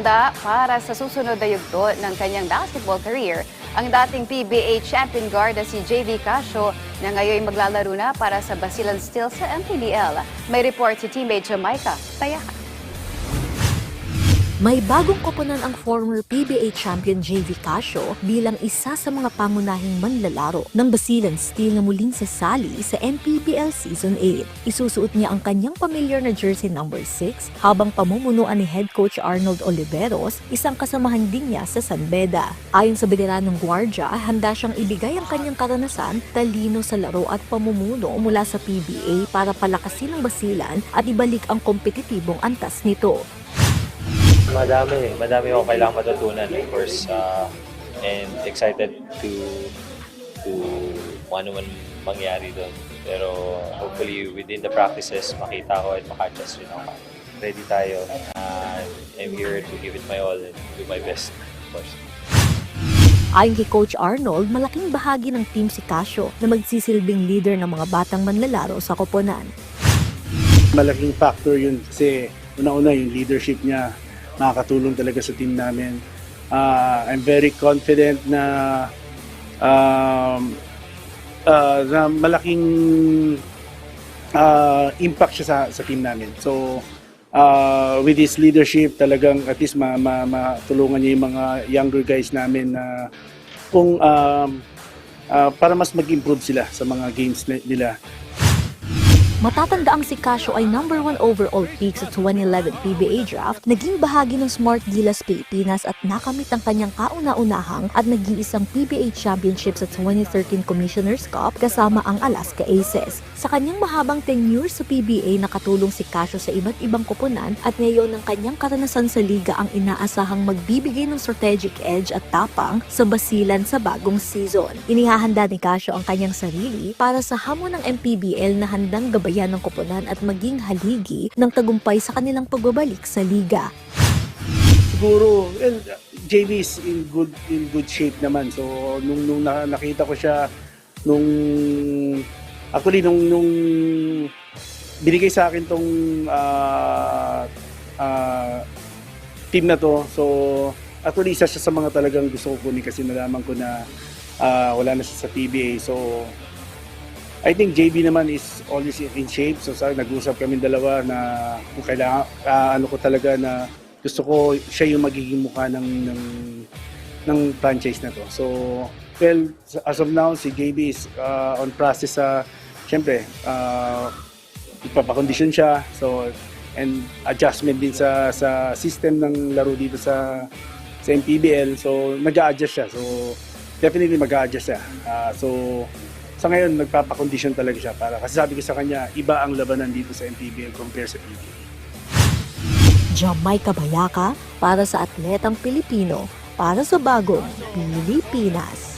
handa para sa susunod na yugto ng kanyang basketball career ang dating PBA champion guard na si JV Casio na ngayon maglalaro na para sa Basilan Steel sa MPBL. May report si teammate Jamaica Tayaka. May bagong koponan ang former PBA champion JV Casio bilang isa sa mga pangunahing manlalaro ng Basilan Steel na muling sasali sa MPBL Season 8. Isusuot niya ang kanyang pamilyar na jersey number 6 habang pamumunuan ni head coach Arnold Oliveros, isang kasamahan din niya sa San Beda. Ayon sa veteranong gwardya, handa siyang ibigay ang kanyang karanasan, talino sa laro at pamumuno mula sa PBA para palakasin ang Basilan at ibalik ang kompetitibong antas nito. Madami akong kailangang matutunan, of course, and excited to kung ano man mangyari doon. Pero hopefully within the practices, makita ko at maka-adjust rin ako. Ready tayo. I'm here to give it my all and do my best, of course. Ayon kay Coach Arnold, malaking bahagi ng team si Casio na magsisilbing leader ng mga batang manlalaro sa koponan. Malaking factor yun kasi una-una yung leadership niya. Nakakatulong talaga sa team namin. I'm very confident na malaking impact siya sa team namin. So, with his leadership, talagang at least matulungan niya yung mga younger guys namin na kung para mas mag-improve sila sa mga games nila. Matatandaang si Casio ay number 1 overall pick sa 2011 PBA draft, naging bahagi ng Smart Gilas Pilipinas at nakamit ang kanyang kauna-unahang at nag-iisang PBA championship sa 2013 Commissioner's Cup kasama ang Alaska Aces. Sa kanyang mahabang tenure sa PBA, nakatulong si Casio sa iba't ibang koponan at ngayon ng kanyang karanasan sa liga ang inaasahang magbibigay ng strategic edge at tapang sa Basilan sa bagong season. Inihahanda ni Casio ang kanyang sarili para sa hamon ng MPBL na handang gabayan ng koponan at maging haligi ng tagumpay sa kanilang pagbabalik sa liga. Siguro, JV is in good shape naman. So nung nakita ko siya nung binigay sa akin tong team na to. So actually isa siya sa mga talagang gusto ko kunin kasi nalaman ko na wala na siya sa PBA. So I think JB naman is always in shape. So nag-usap kami dalawa na kung kailangan, ano ko talaga na gusto ko siya yung magiging mukha ng franchise na to. So, well, as of now, si JB is on process sa, syempre, ipapakondisyon siya. So, and adjustment din sa system ng laro dito sa MPBL. So, mag-a-adjust siya. So, definitely mag-a-adjust siya. So, sa ngayon, nagpapakondisyon talaga siya para kasi sabi ko sa kanya, iba ang labanan dito sa MPBL compare sa PBA. Jamaica Bayaka para sa Atletang Pilipino, para sa bagong Pilipinas.